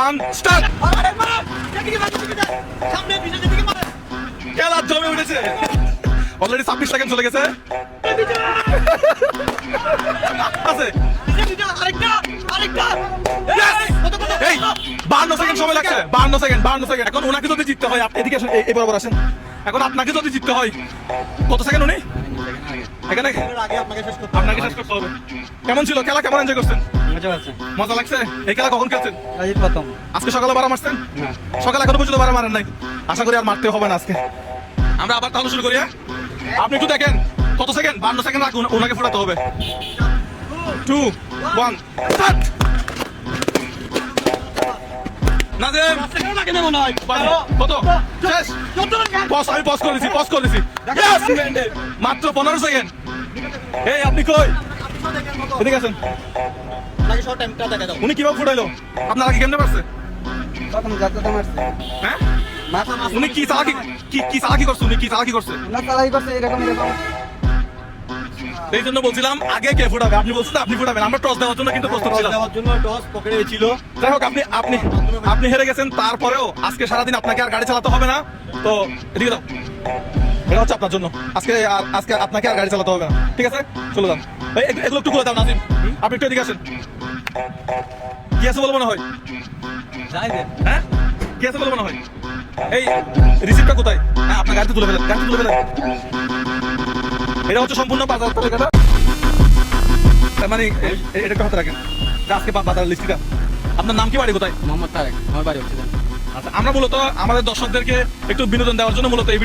1 start. খেলা জমে উঠেছে, অলরেডি 26 সেকেন্ড চলে গেছে। আছে এই 52 সেকেন্ড সময় লাগছে, 52 সেকেন্ড। এখন ওনাকে যদি জিততে হয়, আপনি এদিকে আসেন, এই বরাবর আসেন। এখন আপনাকে যদি জিততে হয়, কত সেকেন্ড উনি এখানে আপনাকে শেষ করতে হবে। কেমন ছিল খেলা, কেমন এনজয় করছেন? মজা লাগছে। এই খেলা কখন খেলছেন? আজকে সকালে বারা মারছেন? সকালে এখনো পর্যন্ত বারা মারেন নাই, আশা করি আর মারতে হবে না আজকে। আমরা আবার তাহলে শুরু করি। আপনি একটু দেখেন কত সেকেন্ড, 52 সেকেন্ড আগে ওনাকে ফোটাতে হবে। 2 1 স্টার্ট। নাজিম কত শেষ? আমি পজ করে দিছি। মাত্র 15 সেকেন্ড। এই আপনি কই? এদিকে আসেন। উনি কিভাবে ফুটাইলো? আপনার আগে কেমনে পারছে? হ্যাঁ, উনি কি চালাকি করছে? উনি কি চালাকি করছে? এই জন্য বলছিলাম আগে কে ফুটাবে, আপনি বলছেন আপনি ফুটাবেন। আমরা টস দেওয়ার জন্য কিন্তু প্রস্তুত ছিলাম। যাই হোক, আপনি হেরে গেছেন। তারপরেও আজকে সারাদিন আপনাকে আর গাড়ি চালাতে হবে না। তো এদিকে দাও, এটা হচ্ছে আপনার জন্য। আজকে আপনাকে আর গাড়ি চালাতে হবে না, ঠিক আছে? চলে যান। এগুলো একটু করে দাও নাজিম, আপনি একটু এদিকে আসেন। কি আছে বলে মনে হয়? হ্যাঁ, কি আছে বলে মনে হয়? এই রিসিপ্টটা কোথায়? হ্যাঁ, আপনার গাড়িতে তুলে ফেলেন। এটা হচ্ছে সম্পূর্ণ বাজার তালিকাটা। মানে এটা একটু হাতে রাখেন, আজকে বাজার লিস্টটা। আপনার নাম কি, বাড়ি কোথায়? মোহাম্মদ তারেক, আমার বাড়ি হচ্ছে। আচ্ছা, আমরা মূলত আমাদের দর্শকদেরকে একটু বিনোদন দেওয়ার জন্য মূলত এই